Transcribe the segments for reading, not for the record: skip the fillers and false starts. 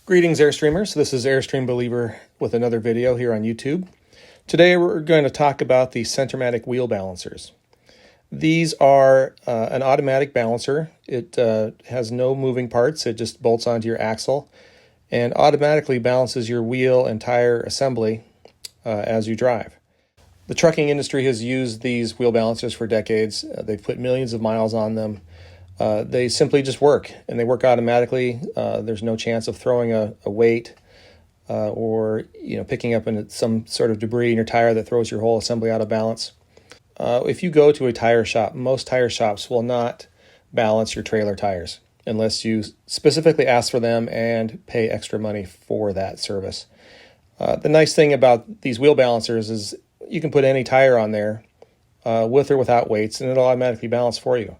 Greetings, Airstreamers. This is Airstream Believer with another video here on YouTube. Today we're going to talk about the Centramatic wheel balancers. These are an automatic balancer. It has no moving parts. It just bolts onto your axle and automatically balances your wheel and tire assembly as you drive. The trucking industry has used these wheel balancers for decades. They've put millions of miles on them. They simply just work, and they work automatically. There's no chance of throwing a weight or picking up some sort of debris in your tire that throws your whole assembly out of balance. If you go to a tire shop, most tire shops will not balance your trailer tires unless you specifically ask for them and pay extra money for that service. The nice thing about these wheel balancers is you can put any tire on there with or without weights, and it'll automatically balance for you.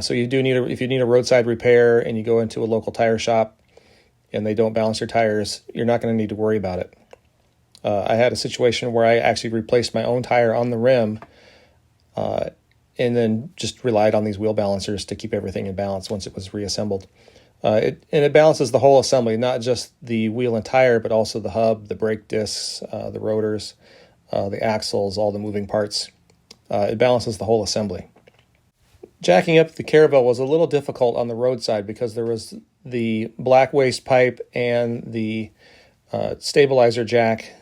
So you do need if you need a roadside repair and you go into a local tire shop and they don't balance your tires, you're not going to need to worry about it. I had a situation where I actually replaced my own tire on the rim and then just relied on these wheel balancers to keep everything in balance once it was reassembled. It balances the whole assembly, not just the wheel and tire, but also the hub, the brake discs, the rotors, the axles, all the moving parts. It balances the whole assembly. Jacking up the Caravel was a little difficult on the roadside because there was the black waste pipe and the stabilizer jack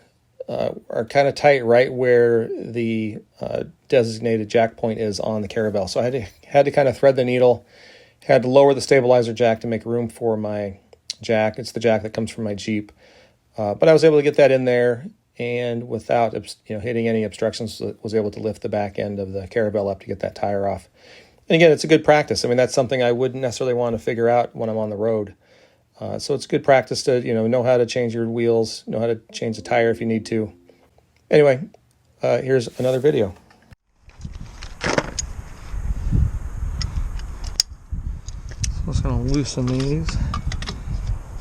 are kind of tight right where the designated jack point is on the Caravel. So I had to kind of thread the needle, had to lower the stabilizer jack to make room for my jack. It's the jack that comes from my Jeep. But I was able to get that in there, and without hitting any obstructions, was able to lift the back end of the Caravel up to get that tire off. And again, it's a good practice. I mean, that's something I wouldn't necessarily want to figure out when I'm on the road. So it's good practice to know how to change your wheels, know how to change the tire if you need to. Anyway, here's another video. So I'm just going to loosen these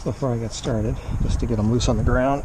before I get started, just to get them loose on the ground.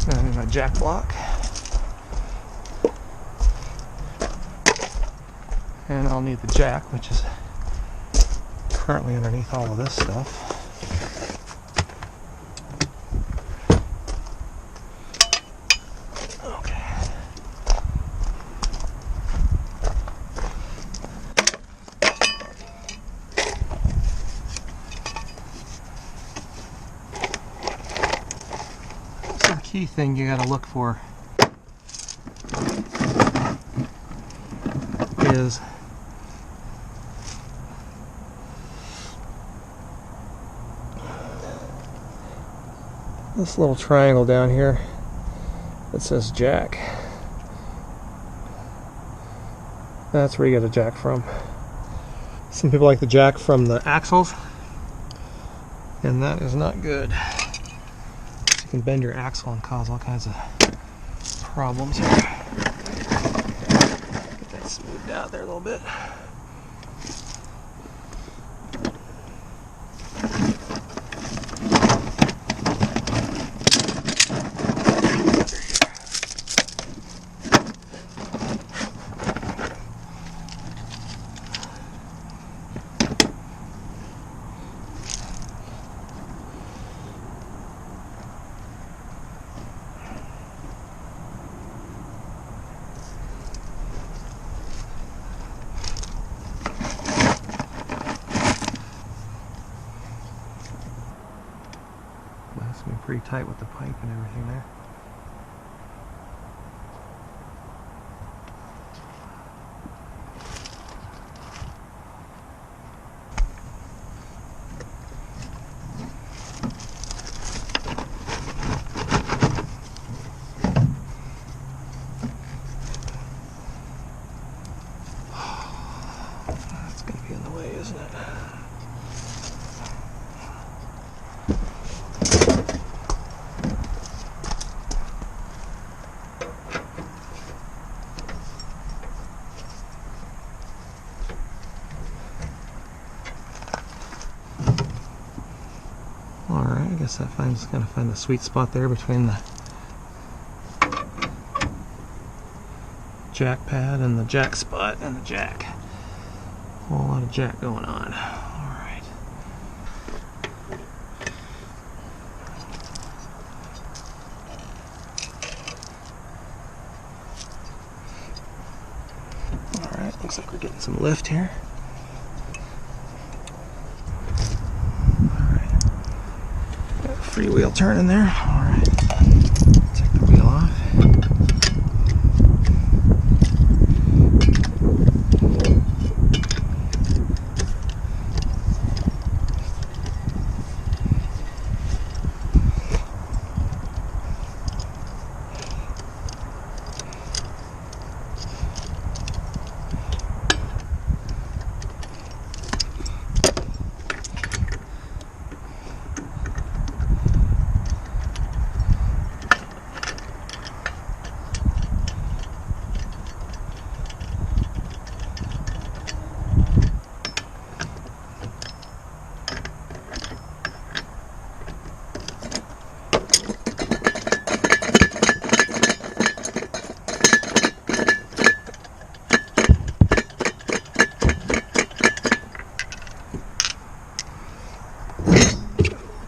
Now here's my jack block, and I'll need the jack, which is currently underneath all of this stuff. Key thing you got to look for is this little triangle down here that says jack. That's where you get a jack from. Some people like the jack from the axles, and that is not good. You can bend your axle and cause all kinds of problems here. Get that smoothed out there a little bit. That's going to be pretty tight with the pipe and everything there. going to be in the way, isn't it? Alright, I guess that finds going to find the sweet spot there between the jack pad and the jack spot and the jack. A whole lot of jack going on. Alright. Alright, looks like we're getting some lift here. Freewheel turning there. Alright. Take the wheel off.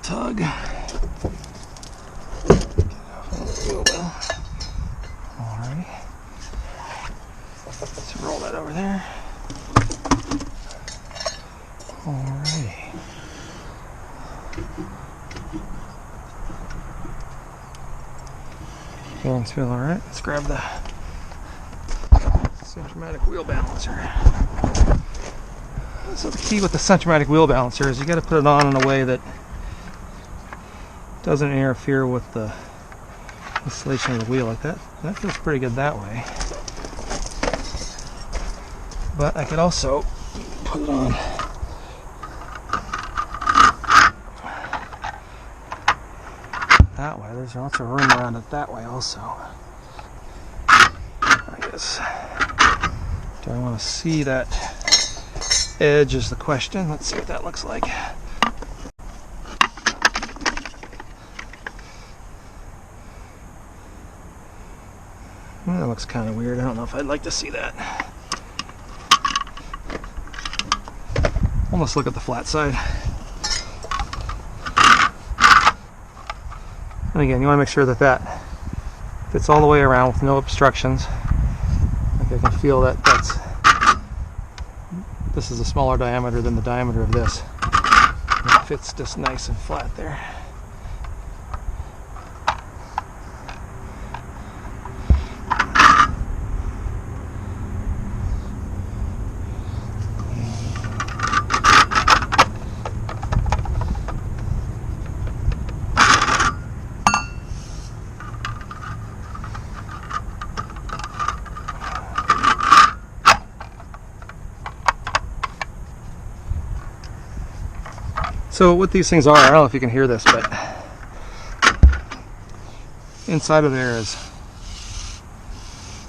Tug. Get off on the wheel well. Alrighty. Let's roll that over there. Alrighty. Feelings feel alright. Let's grab the Centramatic wheel balancer. So the key with the Centramatic wheel balancer is you got to put it on in a way that doesn't interfere with the installation of the wheel like that. That feels pretty good that way. But I could also put it on that way. There's lots of room around it that way also. I guess. Do I want to see that edge is the question. Let's see what that looks like. That looks kind of weird. I don't know if I'd like to see that. Well, let's look at the flat side. And again, you want to make sure that that fits all the way around with no obstructions. Like I can feel that this is a smaller diameter than the diameter of this. And it fits just nice and flat there. So what these things are, I don't know if you can hear this, but inside of there is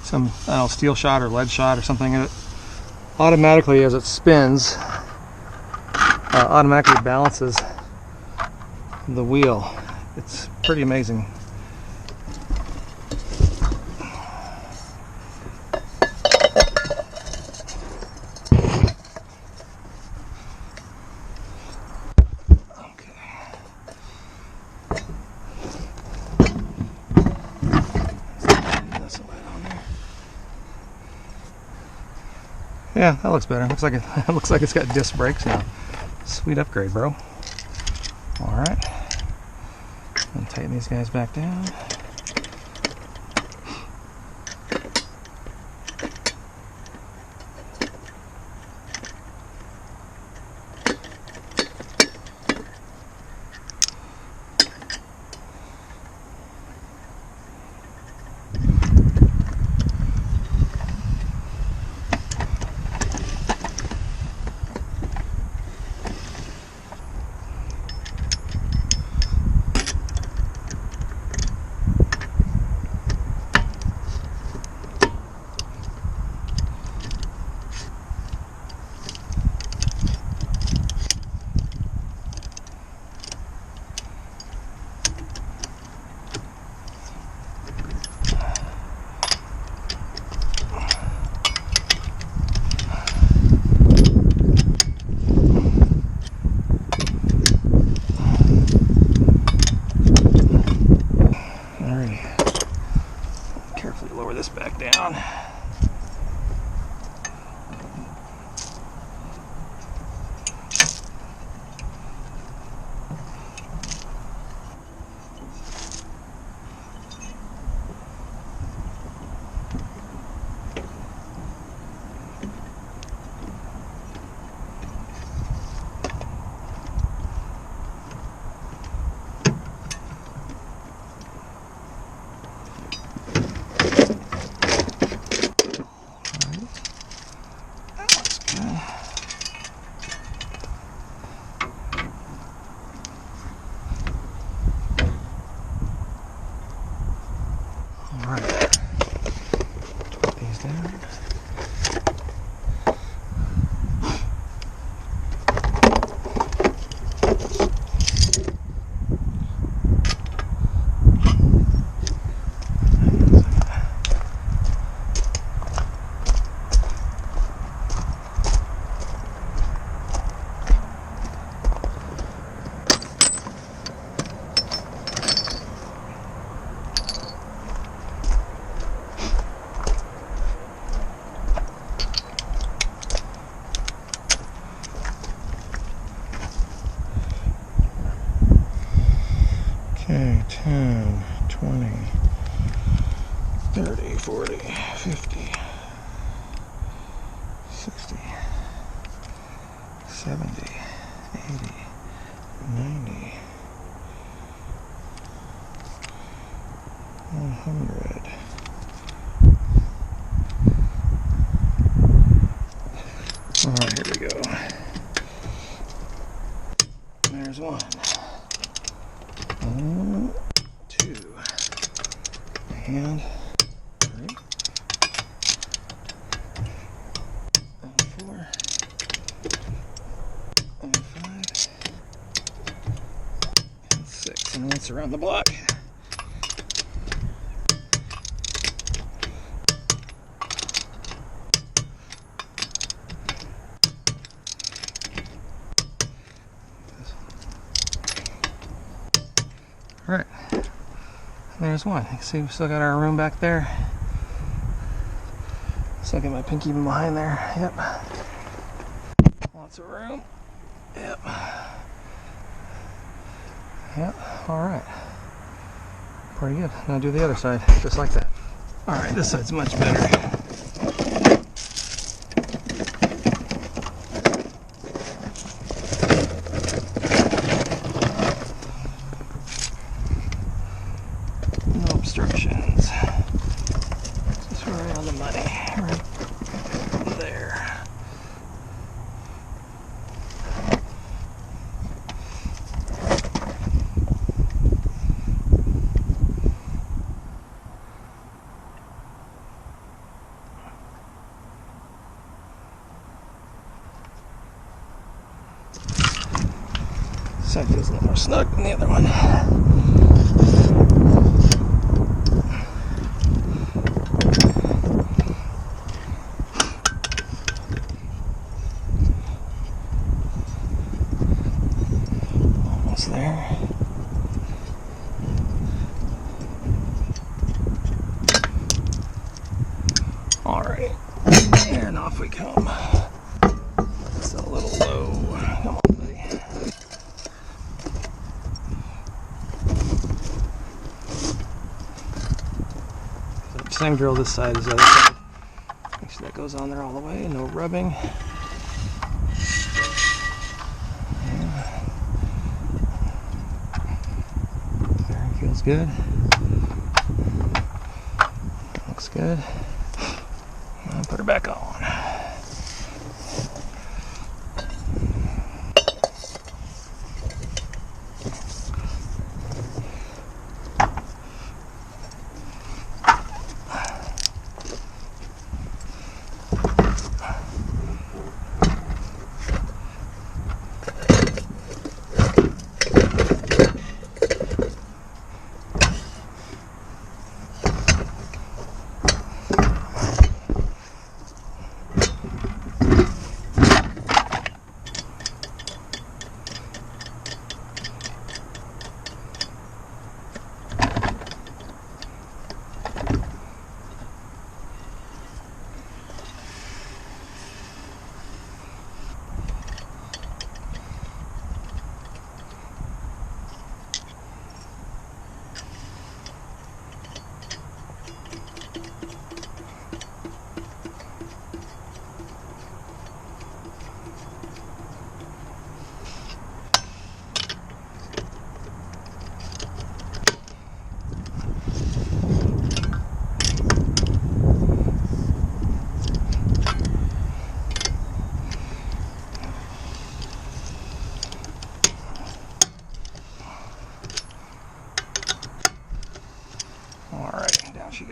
some, I don't know, steel shot or lead shot or something. And it automatically, as it spins, automatically balances the wheel. It's pretty amazing. Yeah, that looks better. Looks like it looks like it's got disc brakes now. Sweet upgrade, bro. All right. And tighten these guys back down. Alright, put these down. Okay, 10, 20, 30, 40, 50, 60, 70, 80, 90, 100. Alright, here we go. There's one. 2 and 3 and 4 and 5 and 6, and that's around the block. All right, there's one. You can see we've still got our room back there. Still get my pinky even behind there. Yep. Lots of room. Yep. Yep. All right. Pretty good. Now do the other side, just like that. All right, this side's much better. Obstructions. Just right on the money, right there. This side feels a little more snug than the other one. There. All right, and off we come. It's a little low. Come on, buddy. Same drill this side as the other side. Make sure that goes on there all the way. No rubbing. Feels good. Looks good. I'll put her back on.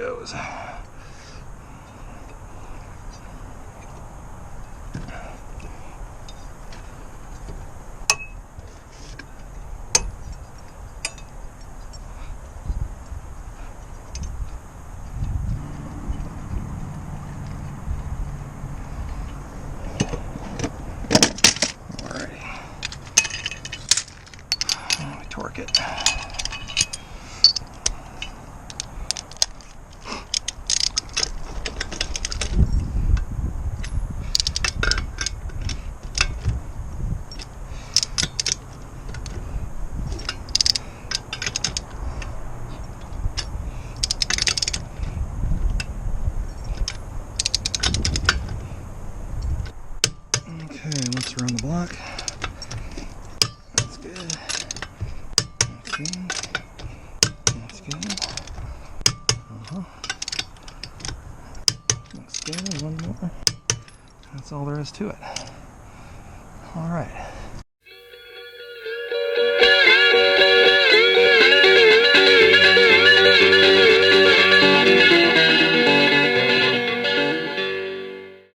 goes. Torque it. Okay, let's run the block. That's good. That's good. That's good. Looks good. One more. That's all there is to it. All right.